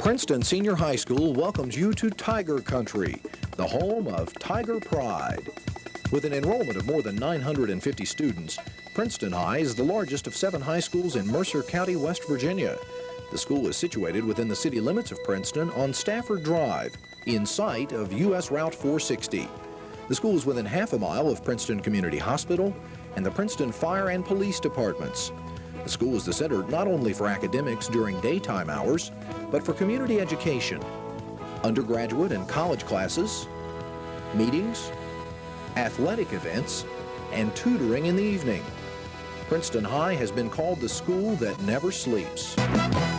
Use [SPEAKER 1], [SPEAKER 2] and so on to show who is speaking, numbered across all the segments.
[SPEAKER 1] Princeton Senior High School welcomes you to Tiger Country, the home of Tiger Pride. With an enrollment of more than 950 students, Princeton High is the largest of 7 high schools in Mercer County, West Virginia. The school is situated within the city limits of Princeton on Stafford Drive, in sight of U.S. Route 460. The school is within half a mile of Princeton Community Hospital and the Princeton Fire and Police Departments. The school is the center not only for academics during daytime hours, but for community education, undergraduate and college classes, meetings, athletic events, and tutoring in the evening. Princeton High has been called the school that never sleeps.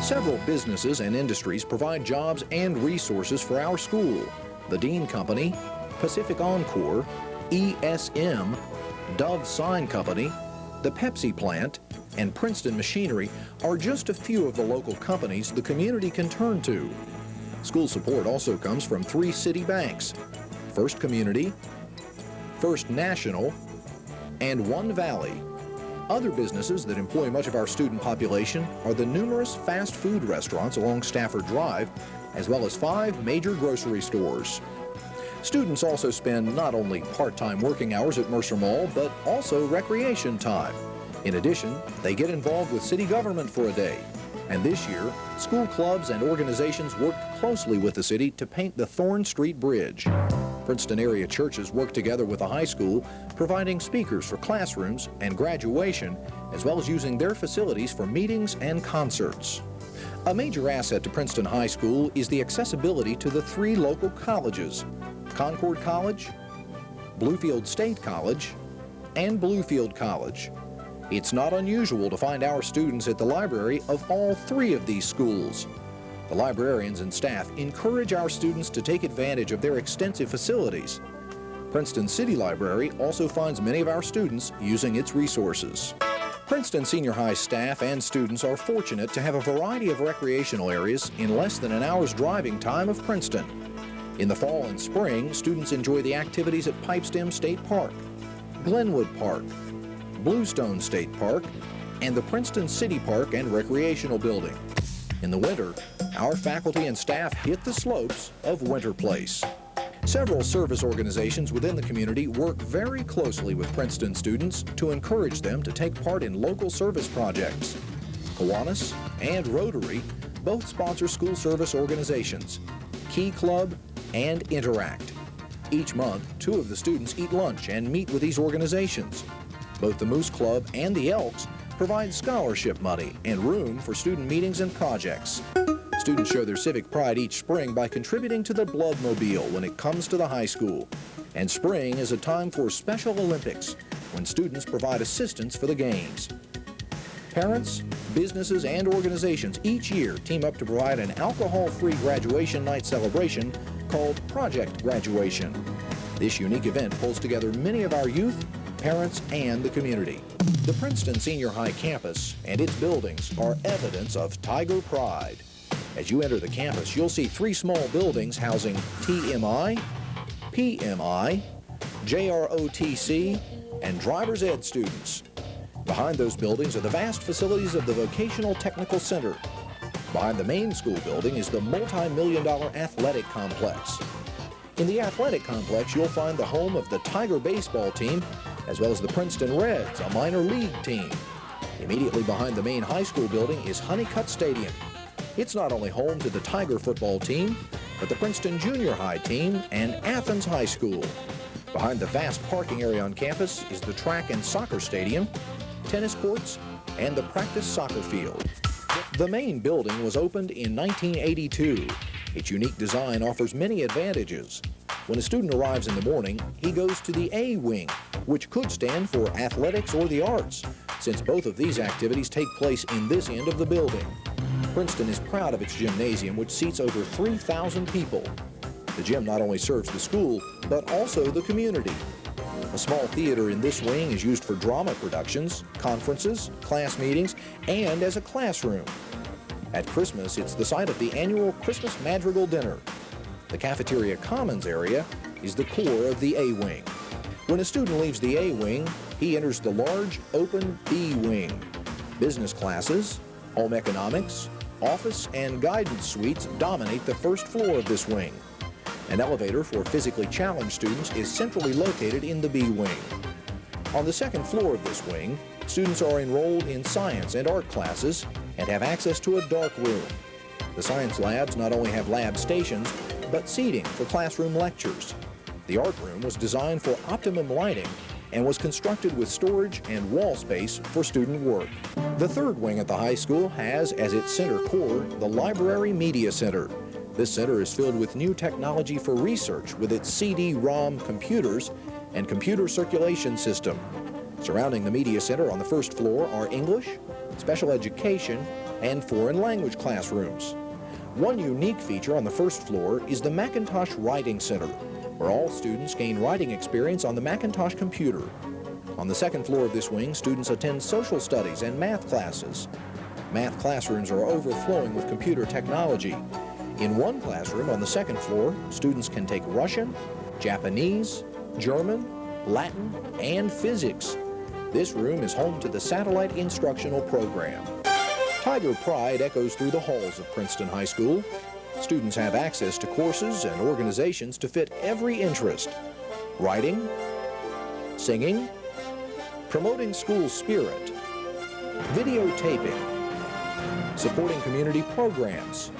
[SPEAKER 1] Several businesses and industries provide jobs and resources for our school. The Dean Company, Pacific Encore, ESM, Dove Sign Company, the Pepsi Plant, and Princeton Machinery are just a few of the local companies the community can turn to. School support also comes from 3 city banks: First Community, First National, and One Valley. Other businesses that employ much of our student population are the numerous fast food restaurants along Stafford Drive, as well as 5 major grocery stores. Students also spend not only part-time working hours at Mercer Mall, but also recreation time. In addition, they get involved with city government for a day. And this year, school clubs and organizations worked closely with the city to paint the Thorn Street Bridge. Princeton area churches work together with the high school, providing speakers for classrooms and graduation, as well as using their facilities for meetings and concerts. A major asset to Princeton High School is the accessibility to the 3 local colleges: Concord College, Bluefield State College, and Bluefield College. It's not unusual to find our students at the library of all 3 of these schools. The librarians and staff encourage our students to take advantage of their extensive facilities. Princeton City Library also finds many of our students using its resources. Princeton Senior High staff and students are fortunate to have a variety of recreational areas in less than an hour's driving time of Princeton. In the fall and spring, students enjoy the activities at Pipestem State Park, Glenwood Park, Bluestone State Park, and the Princeton City Park and Recreational Building. In the winter, our faculty and staff hit the slopes of Winter Place. Several service organizations within the community work very closely with Princeton students to encourage them to take part in local service projects. Kiwanis and Rotary both sponsor school service organizations, Key Club and Interact. Each month, 2 of the students eat lunch and meet with these organizations. Both the Moose Club and the Elks provide scholarship money and room for student meetings and projects. Students show their civic pride each spring by contributing to the Bloodmobile when it comes to the high school. And spring is a time for Special Olympics, when students provide assistance for the games. Parents, businesses, and organizations each year team up to provide an alcohol-free graduation night celebration called Project Graduation. This unique event pulls together many of our youth, parents, and the community. The Princeton Senior High campus and its buildings are evidence of Tiger Pride. As you enter the campus, you'll see 3 small buildings housing TMI, PMI, JROTC, and driver's ed students. Behind those buildings are the vast facilities of the Vocational Technical Center. Behind the main school building is the multi-million-dollar athletic complex. In the athletic complex, you'll find the home of the Tiger baseball team, as well as the Princeton Reds, a minor league team. Immediately behind the main high school building is Honeycutt Stadium. It's not only home to the Tiger football team, but the Princeton Junior High team and Athens High School. Behind the vast parking area on campus is the track and soccer stadium, tennis courts, and the practice soccer field. The main building was opened in 1982. Its unique design offers many advantages. When a student arrives in the morning, he goes to the A wing, which could stand for athletics or the arts, since both of these activities take place in this end of the building. Princeton is proud of its gymnasium, which seats over 3,000 people. The gym not only serves the school, but also the community. A small theater in this wing is used for drama productions, conferences, class meetings, and as a classroom. At Christmas, it's the site of the annual Christmas Madrigal Dinner. The cafeteria commons area is the core of the A wing. When a student leaves the A wing, he enters the large, open B wing. Business classes, home economics, Office and guidance suites dominate the first floor of this wing. An elevator for physically challenged students is centrally located in the B wing. On the second floor of this wing, students are enrolled in science and art classes and have access to a dark room. The science labs not only have lab stations, but seating for classroom lectures. The art room was designed for optimum lighting and was constructed with storage and wall space for student work. The third wing at the high school has as its center core the Library Media Center. This center is filled with new technology for research with its CD-ROM computers and computer circulation system. Surrounding the Media Center on the first floor are English, special education, and foreign language classrooms. One unique feature on the first floor is the Macintosh Writing Center, where all students gain writing experience on the Macintosh computer. On the second floor of this wing, students attend social studies and math classes. Math classrooms are overflowing with computer technology. In one classroom on the second floor, students can take Russian, Japanese, German, Latin, and physics. This room is home to the Satellite Instructional Program. Tiger Pride echoes through the halls of Princeton High School. Students have access to courses and organizations to fit every interest: writing, singing, promoting school spirit, videotaping, supporting community programs,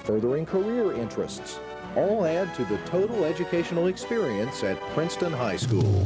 [SPEAKER 1] furthering career interests. All add to the total educational experience at Princeton High School.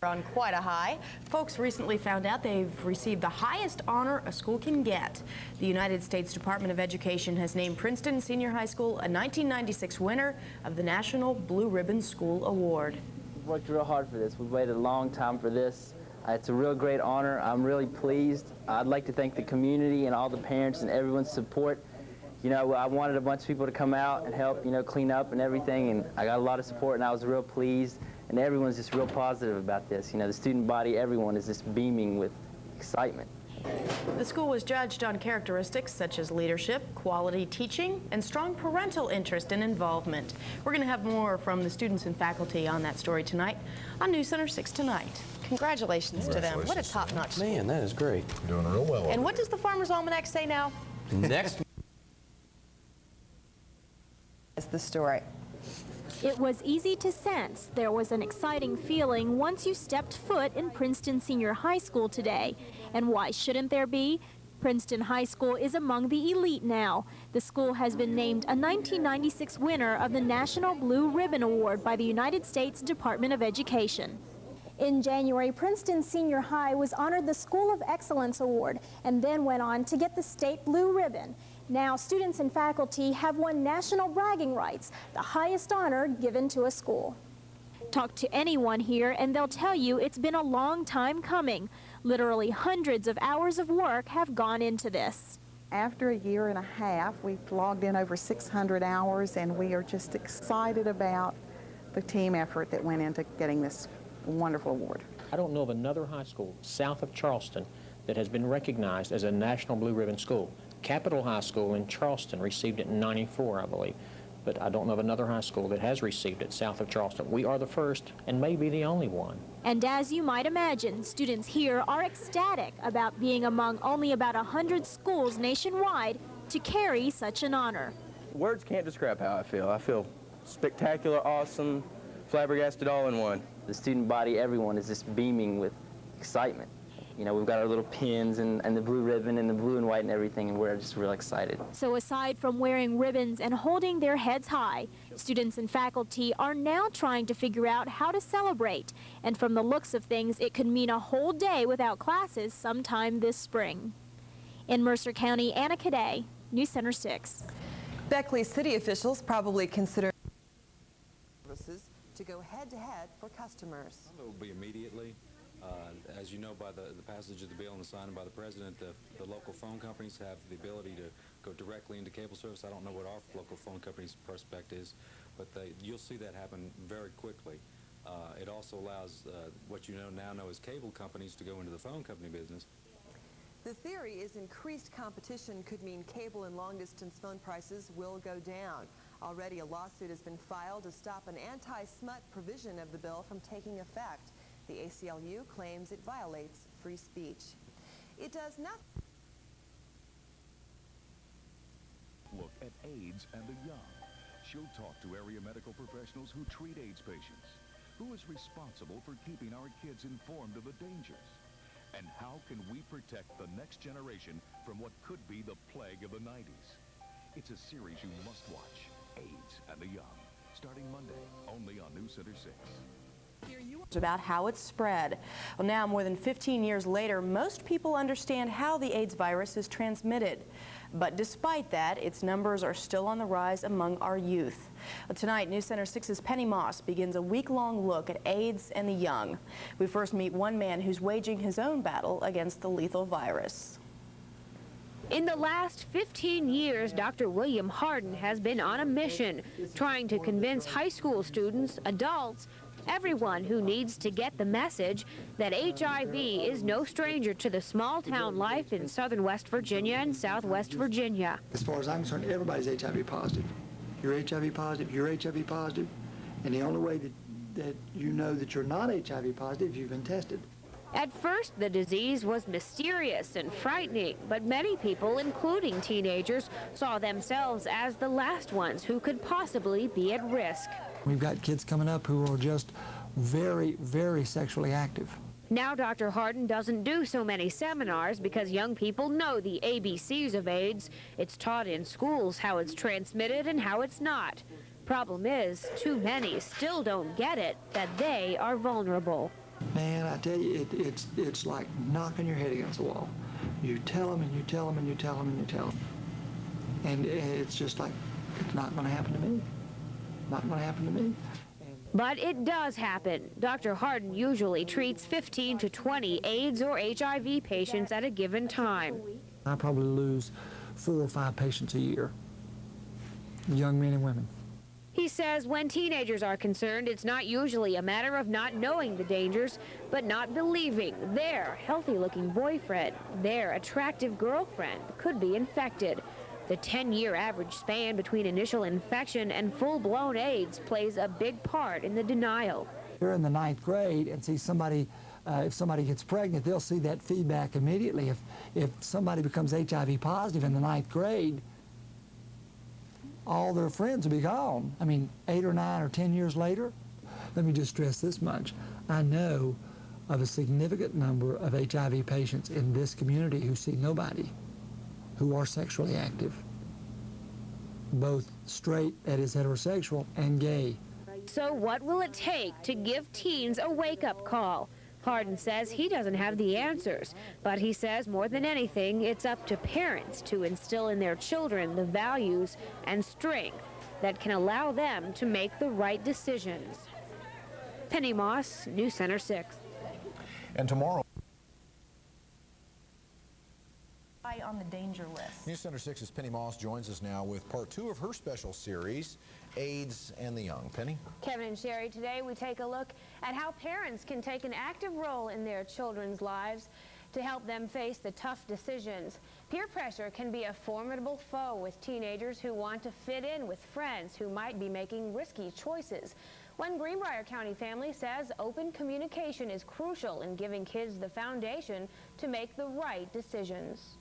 [SPEAKER 2] On quite a high. Folks recently found out they've received the highest honor a school can get. The United States Department of Education has named Princeton Senior High School a 1996 winner of the National Blue Ribbon School Award.
[SPEAKER 3] We've worked real hard for this. We've waited a long time for this. It's a real great honor. I'm really pleased. I'd like to thank the community and all the parents and everyone's support. You know, I wanted a bunch of people to come out and help, you know, clean up and everything, and I got a lot of support, and I was real pleased. And everyone's just real positive about this. You know, the student body, everyone is just beaming with excitement.
[SPEAKER 2] The school was judged on characteristics such as leadership, quality teaching, and strong parental interest and involvement. We're going to have more from the students and faculty on that story tonight on News Center 6 Tonight. Congratulations to them. What a top-notch school.
[SPEAKER 4] Man, that is great.
[SPEAKER 1] Doing real well.
[SPEAKER 2] And what does the Farmer's Almanac say now?
[SPEAKER 4] Next.
[SPEAKER 5] Is the story.
[SPEAKER 6] It was easy to sense there was an exciting feeling once you stepped foot in Princeton Senior High School today. And why shouldn't there be? Princeton High School is among the elite now. The school has been named a 1996 winner of the National Blue Ribbon Award by the United States Department of Education.
[SPEAKER 7] In January, Princeton Senior High was honored the School of Excellence Award and then went on to get the state blue ribbon. Now, students and faculty have won national bragging rights, the highest honor given to a school.
[SPEAKER 6] Talk to anyone here and they'll tell you it's been a long time coming. Literally hundreds of hours of work have gone into this.
[SPEAKER 5] After a year and a half, we've logged in over 600 hours, and we are just excited about the team effort that went into getting this wonderful award.
[SPEAKER 8] I don't know of another high school south of Charleston that has been recognized as a National Blue Ribbon School. Capitol High School in Charleston received it in '94, I believe, but I don't know of another high school that has received it south of Charleston. We are the first and maybe the only one.
[SPEAKER 6] And as you might imagine, students here are ecstatic about being among only about 100 schools nationwide to carry such an honor.
[SPEAKER 9] Words can't describe how I feel. I feel spectacular, awesome, flabbergasted all in one.
[SPEAKER 3] The student body, everyone is just beaming with excitement. You know, we've got our little pins and the blue ribbon and the blue and white and everything, and we're just real excited.
[SPEAKER 6] So aside from wearing ribbons and holding their heads high, students and faculty are now trying to figure out how to celebrate. And from the looks of things, it could mean a whole day without classes sometime this spring. In Mercer County, Anna Cadet, News Center 6.
[SPEAKER 10] Beckley city officials probably consider services to go head-to-head for customers.
[SPEAKER 11] It will be immediately. As you know, by the passage of the bill and the signing by the President, the local phone companies have the ability to go directly into cable service. I don't know what our local phone company's prospect is, but you'll see that happen very quickly. It also allows what you now know as cable companies to go into the phone company business.
[SPEAKER 10] The theory is increased competition could mean cable and long-distance phone prices will go down. Already a lawsuit has been filed to stop an anti-smut provision of the bill from taking effect. The ACLU claims it violates free speech. It does not
[SPEAKER 4] look at AIDS and the young. She'll talk to area medical professionals who treat AIDS patients. Who is responsible for keeping our kids informed of the dangers? And how can we protect the next generation from what could be the plague of the 90s? It's a series you must watch, AIDS and the Young, starting Monday, only on News Center 6.
[SPEAKER 2] About how it's spread. Well, now more than 15 years later, most people understand how the AIDS virus is transmitted. But despite that, its numbers are still on the rise among our youth. Well, tonight, News Center 6's Penny Moss begins a week-long look at AIDS and the young. We first meet one man who's waging his own battle against the lethal virus.
[SPEAKER 12] In the last 15 years, Dr. William Harden has been on a mission, trying to convince high school students, adults, everyone who needs to get the message that HIV is no stranger to the small-town life in southern West Virginia and southwest Virginia.
[SPEAKER 13] As far as I'm concerned, everybody's HIV positive. You're HIV positive, you're HIV positive, and the only way that you know that you're not HIV positive, you've been tested.
[SPEAKER 12] At first, the disease was mysterious and frightening, but many people, including teenagers, saw themselves as the last ones who could possibly be at risk.
[SPEAKER 13] We've got kids coming up who are just very, very sexually active.
[SPEAKER 12] Now Dr. Harden doesn't do so many seminars because young people know the ABCs of AIDS. It's taught in schools how it's transmitted and how it's not. Problem is, too many still don't get it, that they are vulnerable.
[SPEAKER 13] Man, I tell you, it's like knocking your head against the wall. You tell them and you tell them and you tell them and you tell them. And it's just like, it's not going to happen to me. Not going to happen to me.
[SPEAKER 12] But it does happen. Dr. Harden usually treats 15 to 20 AIDS or HIV patients at a given time.
[SPEAKER 13] I probably lose 4 or 5 patients a year, young men and women.
[SPEAKER 12] He says when teenagers are concerned, it's not usually a matter of not knowing the dangers, but not believing their healthy-looking boyfriend, their attractive girlfriend could be infected. The 10-year average span between initial infection and full-blown AIDS plays a big part in the denial.
[SPEAKER 13] They're in the 9th grade and see somebody, if somebody gets pregnant, they'll see that feedback immediately. If somebody becomes HIV positive in the 9th grade, all their friends will be gone. I mean, 8 or 9 or 10 years later. Let me just stress this much. I know of a significant number of HIV patients in this community who see nobody, who are sexually active, both straight, that is heterosexual, and gay.
[SPEAKER 12] So what will it take to give teens a wake-up call? Harden says he doesn't have the answers, but he says more than anything, it's up to parents to instill in their children the values and strength that can allow them to make the right decisions. Penny Moss, News Center 6.
[SPEAKER 1] And tomorrow,
[SPEAKER 2] On the danger list.
[SPEAKER 1] News Center 6's Penny Moss joins us now with part 2 of her special series, AIDS and the Young. Penny?
[SPEAKER 12] Kevin and Sherry, today we take a look at how parents can take an active role in their children's lives to help them face the tough decisions. Peer pressure can be a formidable foe with teenagers who want to fit in with friends who might be making risky choices. One Greenbrier County family says open communication is crucial in giving kids the foundation to make the right decisions.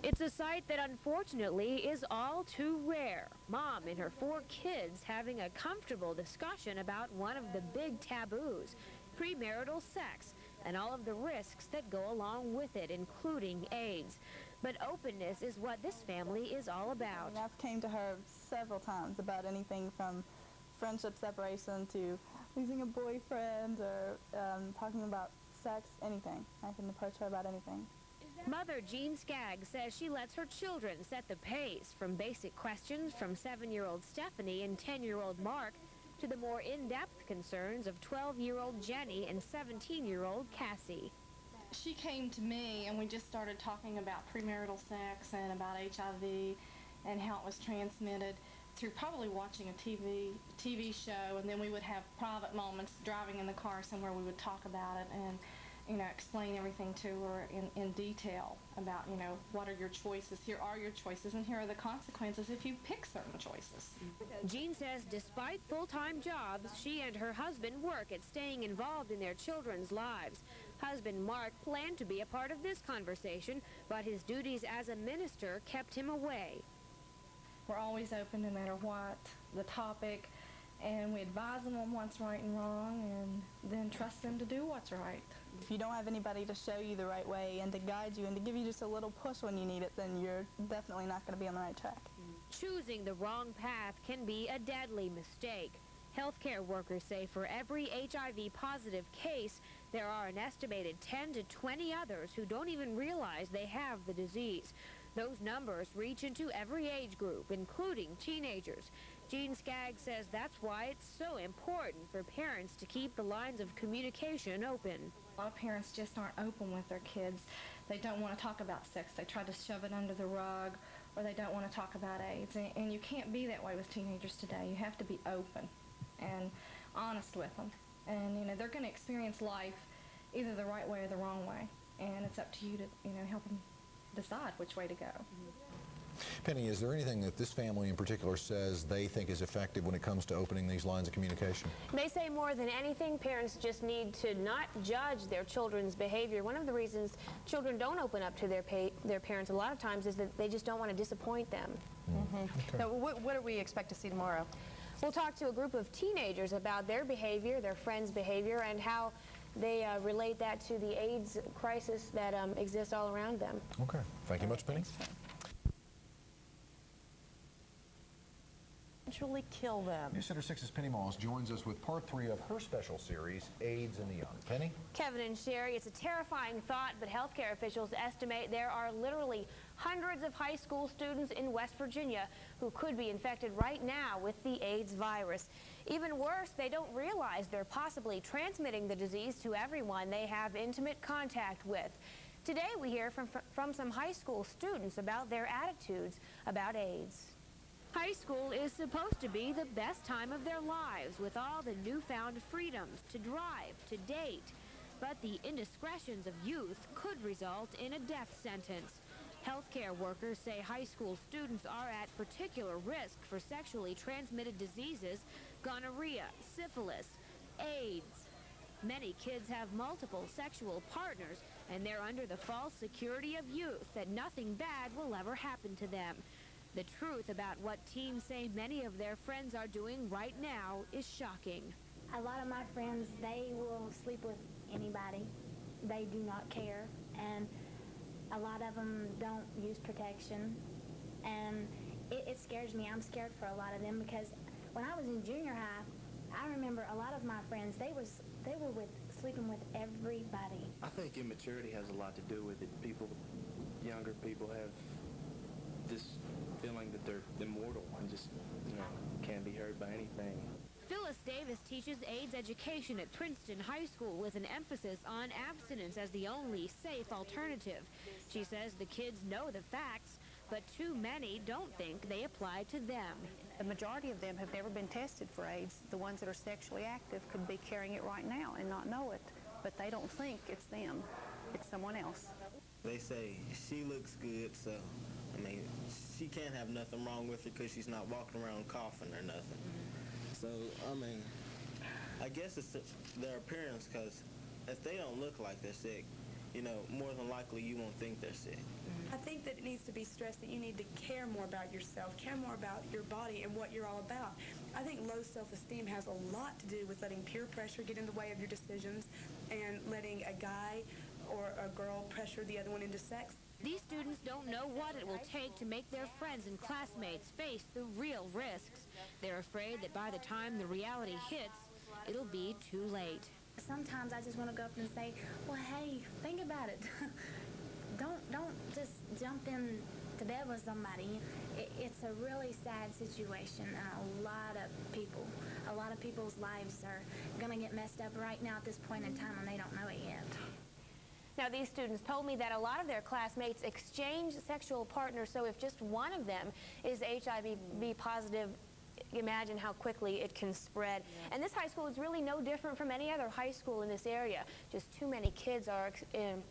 [SPEAKER 12] It's a sight that unfortunately is all too rare. Mom and her 4 kids having a comfortable discussion about one of the big taboos, premarital sex, and all of the risks that go along with it, including AIDS. But openness is what this family is all about.
[SPEAKER 14] I've came to her several times about anything from friendship separation to losing a boyfriend or talking about sex, anything. I can approach her about anything.
[SPEAKER 12] Mother Jean Skaggs says she lets her children set the pace, from basic questions from 7-year-old Stephanie and 10-year-old Mark to the more in-depth concerns of 12-year-old Jenny and 17-year-old Cassie.
[SPEAKER 15] She came to me and we just started talking about premarital sex and about HIV and how it was transmitted to probably watching a TV show, and then we would have private moments driving in the car somewhere. We would talk about it and, you know, explain everything to her in detail about, you know, what are your choices, here are your choices, and here are the consequences if you pick certain choices.
[SPEAKER 12] Jean says despite full-time jobs, she and her husband work at staying involved in their children's lives. Husband Mark planned to be a part of this conversation, but his duties as a minister kept him away.
[SPEAKER 15] We're always open no matter what the topic, and we advise them on what's right and wrong, and then trust them to do what's right.
[SPEAKER 14] If you don't have anybody to show you the right way and to guide you and to give you just a little push when you need it, then you're definitely not going to be on the right track.
[SPEAKER 12] Choosing the wrong path can be a deadly mistake. Healthcare workers say for every HIV-positive case, there are an estimated 10 to 20 others who don't even realize they have the disease. Those numbers reach into every age group, including teenagers. Jean Skaggs says that's why it's so important for parents to keep the lines of communication open.
[SPEAKER 15] A lot of parents just aren't open with their kids. They don't want to talk about sex. They try to shove it under the rug, or they don't want to talk about AIDS. And you can't be that way with teenagers today. You have to be open and honest with them. And, you know, they're going to experience life either the right way or the wrong way. And it's up to you to, you know, help them decide which way to go.
[SPEAKER 1] Penny, is there anything that this family in particular says they think is effective when it comes to opening these lines of communication?
[SPEAKER 12] They say more than anything, parents just need to not judge their children's behavior. One of the reasons children don't open up to their parents a lot of times is that they just don't want to disappoint them.
[SPEAKER 2] Okay. So what do we expect to see tomorrow?
[SPEAKER 12] We'll talk to a group of teenagers about their behavior, their friends' behavior, and how they relate that to the AIDS crisis that exists all around them.
[SPEAKER 1] Okay. Thank you much, Penny.
[SPEAKER 2] Eventually kill them.
[SPEAKER 1] News Center 6's Penny Moss joins us with part 3 of her special series, AIDS in the Young. Penny?
[SPEAKER 12] Kevin and Sherry, it's a terrifying thought, but healthcare officials estimate there are literally hundreds of high school students in West Virginia who could be infected right now with the AIDS virus. Even worse, they don't realize they're possibly transmitting the disease to everyone they have intimate contact with. Today we hear from some high school students about their attitudes about AIDS. High school is supposed to be the best time of their lives with all the newfound freedoms to drive, to date. But the indiscretions of youth could result in a death sentence. Healthcare workers say high school students are at particular risk for sexually transmitted diseases, gonorrhea, syphilis, AIDS. Many kids have multiple sexual partners, and they're under the false security of youth that nothing bad will ever happen to them. The truth about what teens say many of their friends are doing right now is shocking.
[SPEAKER 16] A lot of my friends, they will sleep with anybody. They do not care, and a lot of them don't use protection, and it scares me. I'm scared for a lot of them because when I was in junior high, I remember a lot of my friends, they were sleeping with everybody.
[SPEAKER 9] I think immaturity has a lot to do with it. Younger people have this feeling that they're immortal and just, you know, can't be hurt by anything.
[SPEAKER 12] Phyllis Davis teaches AIDS education at Princeton High School with an emphasis on abstinence as the only safe alternative. She says the kids know the facts, but too many don't think they apply to them.
[SPEAKER 17] The majority of them have never been tested for AIDS. The ones that are sexually active could be carrying it right now and not know it, but they don't think it's them. It's someone else.
[SPEAKER 18] They say she looks good, so, I mean, she can't have nothing wrong with her because she's not walking around coughing or nothing. So, I mean, I guess it's their appearance, because if they don't look like they're sick, you know, more than likely you won't think they're sick.
[SPEAKER 19] I think that it needs to be stressed that you need to care more about yourself, care more about your body and what you're all about. I think low self-esteem has a lot to do with letting peer pressure get in the way of your decisions and letting a guy or a girl pressure the other one into sex.
[SPEAKER 12] These students don't know what it will take to make their friends and classmates face the real risks. They're afraid that by the time the reality hits, it'll be too late.
[SPEAKER 16] Sometimes I just want to go up and say, well, hey, think about it. Don't just jump in to bed with somebody. It's a really sad situation, and a lot of people's lives are going to get messed up right now at this point in time, and they don't know it yet.
[SPEAKER 12] Now, these students told me that a lot of their classmates exchange sexual partners, so if just one of them is HIV positive, You can imagine how quickly it can spread. And this high school is really no different from any other high school in this area. Just too many kids are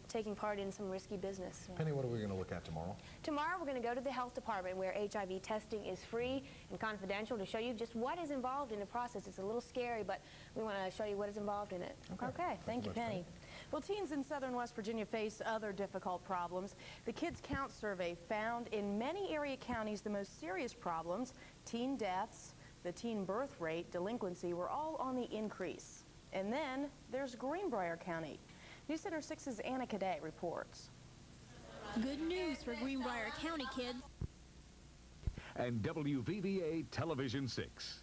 [SPEAKER 12] taking part in some risky business.
[SPEAKER 1] Penny, what are we going to look at tomorrow?
[SPEAKER 12] Tomorrow we're going to go to the health department where HIV testing is free and confidential to show you just what is involved in the process. It's a little scary, but we want to show you what is involved in it.
[SPEAKER 2] Okay, thank you, Penny. Well, teens in southern West Virginia face other difficult problems. The Kids Count survey found in many area counties the most serious problems, teen deaths, the teen birth rate, delinquency, were all on the increase. And then there's Greenbrier County. News Center 6's Anna Cadet reports.
[SPEAKER 6] Good news for Greenbrier County kids.
[SPEAKER 4] And WVVA Television 6.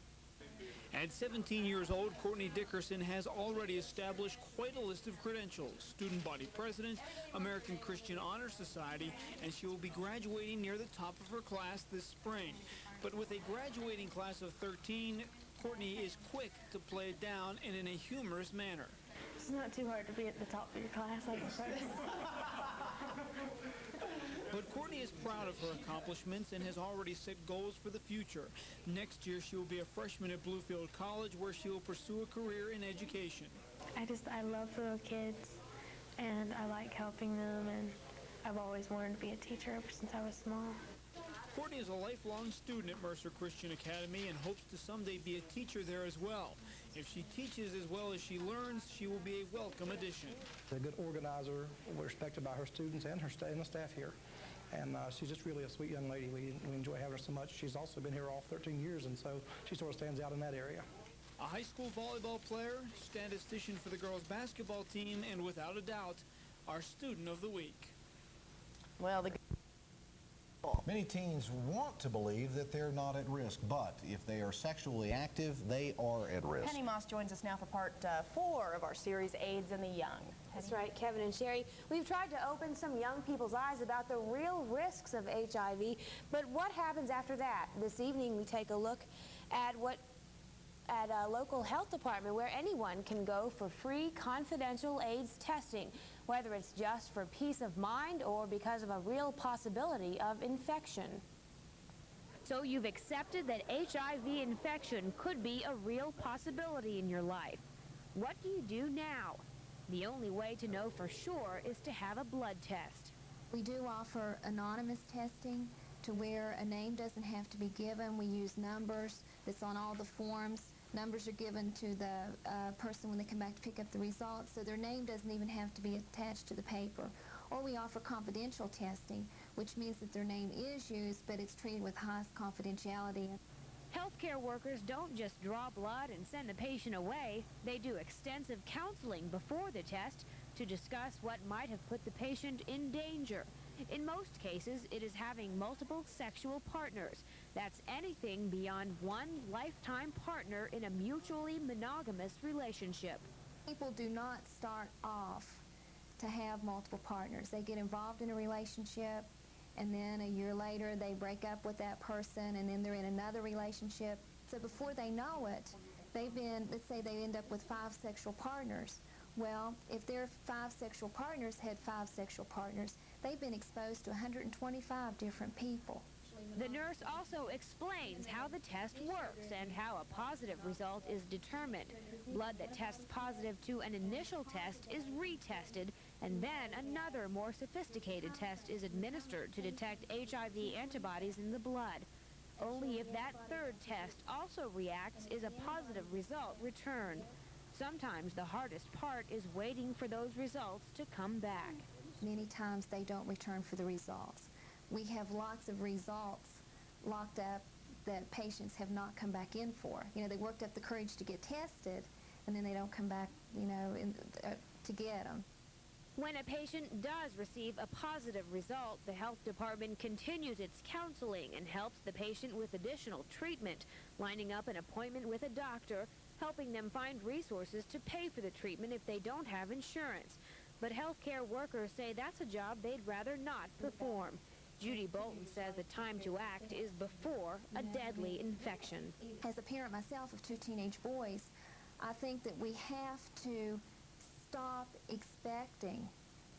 [SPEAKER 20] At 17 years old, Courtney Dickerson has already established quite a list of credentials. Student body president, American Christian Honor Society, and she will be graduating near the top of her class this spring. But with a graduating class of 13, Courtney is quick to play it down and in a humorous manner.
[SPEAKER 15] It's not too hard to be at the top of your class, I suppose.
[SPEAKER 20] But Courtney is proud of her accomplishments and has already set goals for the future. Next year, she will be a freshman at Bluefield College, where she will pursue a career in education.
[SPEAKER 15] I love little kids, and I like helping them, and I've always wanted to be a teacher ever since I was small.
[SPEAKER 20] Courtney is a lifelong student at Mercer Christian Academy and hopes to someday be a teacher there as well. If she teaches as well as she learns, she will be a welcome addition.
[SPEAKER 21] A good organizer, respected by her students and the staff here. And she's just really a sweet young lady. We enjoy having her so much. She's also been here all 13 years, and so she sort of stands out in that area.
[SPEAKER 20] A high school volleyball player, statistician for the girls' basketball team, and without a doubt, our student of the week.
[SPEAKER 2] Well,
[SPEAKER 1] many teens want to believe that they're not at risk, but if they are sexually active, they are at risk.
[SPEAKER 2] Penny Moss joins us now for part 4 of our series, AIDS and the Young.
[SPEAKER 12] That's right, Kevin and Sherry. We've tried to open some young people's eyes about the real risks of HIV, but what happens after that? This evening we take a look at a local health department where anyone can go for free confidential AIDS testing, whether it's just for peace of mind or because of a real possibility of infection. So you've accepted that HIV infection could be a real possibility in your life. What do you do now? The only way to know for sure is to have a blood test.
[SPEAKER 22] We do offer anonymous testing to where a name doesn't have to be given. We use numbers that's on all the forms. Numbers are given to the person when they come back to pick up the results, so their name doesn't even have to be attached to the paper. Or we offer confidential testing, which means that their name is used, but it's treated with highest confidentiality.
[SPEAKER 12] Healthcare workers don't just draw blood and send the patient away. They do extensive counseling before the test to discuss what might have put the patient in danger. In most cases, it is having multiple sexual partners. That's anything beyond one lifetime partner in a mutually monogamous relationship.
[SPEAKER 22] People do not start off to have multiple partners. They get involved in a relationship, and then a year later they break up with that person, and then they're in another relationship. So before they know it, they've been, let's say they end up with 5 sexual partners. Well, if their 5 sexual partners had 5 sexual partners, they've been exposed to 125 different people.
[SPEAKER 12] The nurse also explains how the test works and how a positive result is determined. Blood that tests positive to an initial test is retested, and then another more sophisticated test is administered to detect HIV antibodies in the blood. Only if that third test also reacts is a positive result returned. Sometimes the hardest part is waiting for those results to come back.
[SPEAKER 22] Many times they don't return for the results. We have lots of results locked up that patients have not come back in for. You know, they worked up the courage to get tested, and then they don't come back, you know, to get them.
[SPEAKER 12] When a patient does receive a positive result, the health department continues its counseling and helps the patient with additional treatment, lining up an appointment with a doctor, helping them find resources to pay for the treatment if they don't have insurance. But healthcare workers say that's a job they'd rather not perform. Judy Bolton says the time to act is before a deadly infection.
[SPEAKER 22] As a parent myself of 2 teenage boys, I think that we have to stop expecting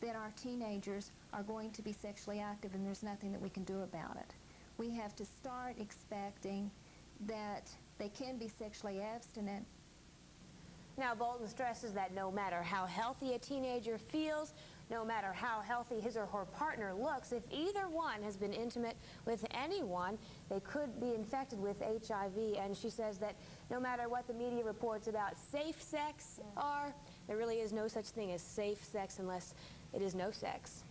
[SPEAKER 22] that our teenagers are going to be sexually active and there's nothing that we can do about it. We have to start expecting that they can be sexually abstinent.
[SPEAKER 12] Now, Bolton stresses that no matter how healthy a teenager feels, no matter how healthy his or her partner looks, if either one has been intimate with anyone, they could be infected with HIV. And she says that no matter what the media reports about safe sex are, there really is no such thing as safe sex unless it is no sex.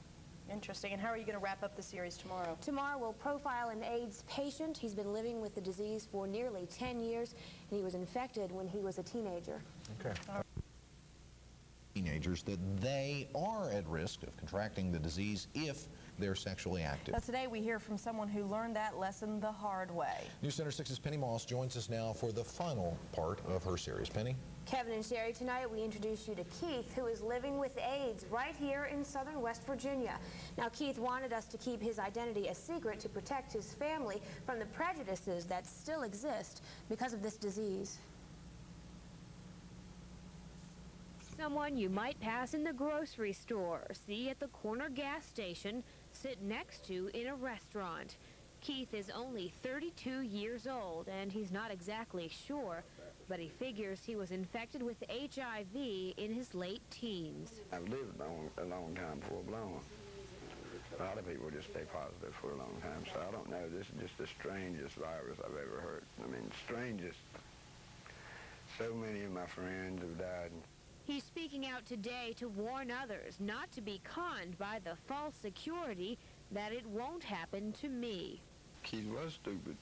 [SPEAKER 2] Interesting. And how are you going to wrap up the series tomorrow?
[SPEAKER 12] Tomorrow we'll profile an AIDS patient. He's been living with the disease for nearly 10 years, and he was infected when he was a teenager.
[SPEAKER 1] Okay. Teenagers that they are at risk of contracting the disease if they're sexually active.
[SPEAKER 2] Now today we hear from someone who learned that lesson the hard way.
[SPEAKER 1] News Center 6's Penny Moss joins us now for the final part of her series. Penny?
[SPEAKER 12] Kevin and Sherry, tonight we introduce you to Keith, who is living with AIDS right here in southern West Virginia. Now, Keith wanted us to keep his identity a secret to protect his family from the prejudices that still exist because of this disease.
[SPEAKER 5] Someone you might pass in the grocery store, see at the corner gas station, sit next to in a restaurant. Keith is only 32 years old, and he's not exactly sure, but he figures he was infected with HIV in his late teens.
[SPEAKER 7] I've lived a long time full blown. A lot of people just stay positive for a long time, so I don't know. This is just the strangest virus I've ever heard. I mean, strangest. So many of my friends have died.
[SPEAKER 5] He's speaking out today to warn others not to be conned by the false security that it won't happen to me.
[SPEAKER 7] Keith was stupid.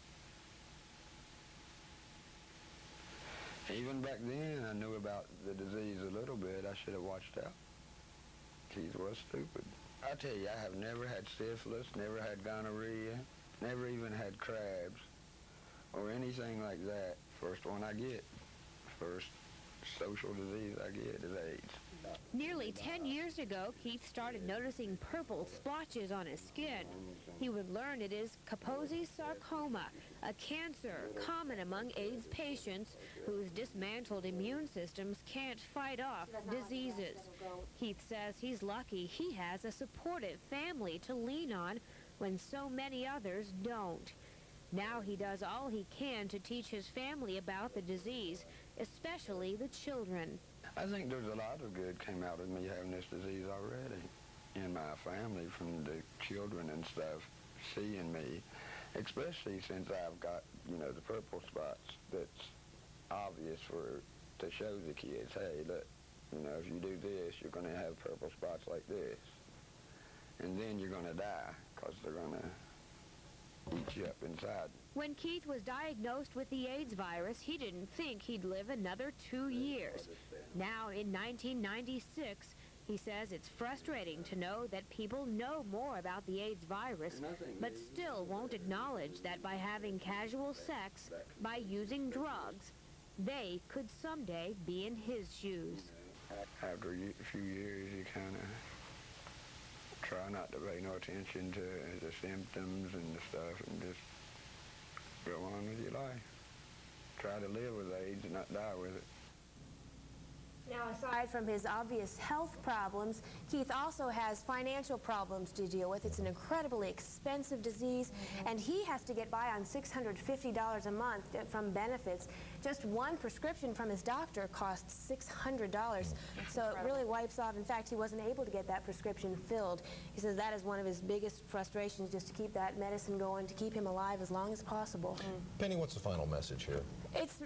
[SPEAKER 7] Even back then, I knew about the disease a little bit. I should have watched out. Keith was stupid. I tell you, I have never had syphilis, never had gonorrhea, never even had crabs or anything like that. First one I get, first social disease I get is AIDS.
[SPEAKER 5] Nearly 10 years ago, Keith started noticing purple splotches on his skin. He would learn it is Kaposi's sarcoma, a cancer common among AIDS patients whose dismantled immune systems can't fight off diseases. Keith says he's lucky he has a supportive family to lean on when so many others don't. Now he does all he can to teach his family about the disease, especially the children.
[SPEAKER 7] I think there's a lot of good came out of me having this disease already in my family, from the children and stuff seeing me, especially since I've got, you know, the purple spots. That's obvious to show the kids, hey, look, you know, if you do this, you're going to have purple spots like this. And then you're going to die because they're going to eat you up inside.
[SPEAKER 5] When Keith was diagnosed with the AIDS virus, he didn't think he'd live another 2 years. Now, in 1996, he says it's frustrating to know that people know more about the AIDS virus, but still won't acknowledge that by having casual sex, by using drugs, they could someday be in his shoes.
[SPEAKER 7] After a few years, you kind of try not to pay no attention to the symptoms and the stuff and just go on with your life. Try to live with AIDS and not die with it.
[SPEAKER 12] Now, aside from his obvious health problems, Keith also has financial problems to deal with. It's an incredibly expensive disease, and he has to get by on $650 a month from benefits. Just one prescription from his doctor costs $600, so it really wipes off. In fact, he wasn't able to get that prescription filled. He says that is one of his biggest frustrations, just to keep that medicine going, to keep him alive as long as possible.
[SPEAKER 1] Penny, what's the final message here?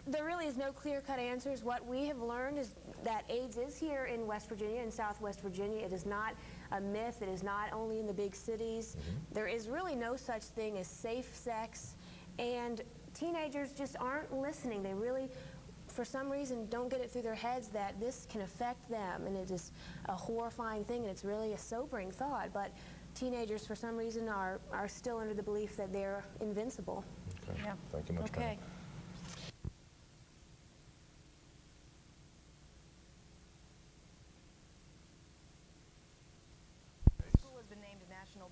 [SPEAKER 12] There really is no clear-cut answers. What we have learned is that AIDS is here in West Virginia, in Southwest Virginia. It is not a myth. It is not only in the big cities. There is really no such thing as safe sex, and teenagers just aren't listening. They really, for some reason, don't get it through their heads that this can affect them, and it is a horrifying thing, and it's really a sobering thought. But teenagers, for some reason, are still under the belief that they're invincible.
[SPEAKER 1] Okay. Yeah. Thank you much, Penny.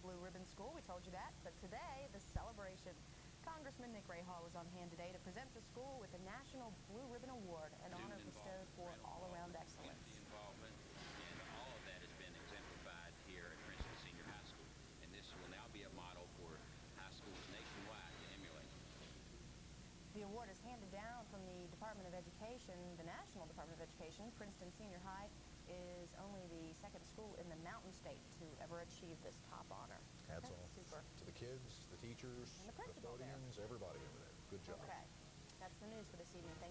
[SPEAKER 10] Blue Ribbon School. We told you that, but today, the celebration. Congressman Nick Rahal was on hand today to present the school with the National Blue Ribbon Award, an honor bestowed for all-around excellence.
[SPEAKER 23] Involvement, and all of that has been exemplified here at Princeton Senior High School, and this will now be a model for high schools nationwide to emulate.
[SPEAKER 10] The award is handed down
[SPEAKER 3] Education, the National Department of Education, Princeton Senior High is only the second school in the Mountain State to ever achieve this top honor.
[SPEAKER 8] Hats
[SPEAKER 3] That's
[SPEAKER 8] off
[SPEAKER 3] super.
[SPEAKER 8] to the kids, the teachers,
[SPEAKER 3] And the principal there.
[SPEAKER 8] custodians, everybody over there. Good job.
[SPEAKER 3] Okay. That's the news for this evening. Thank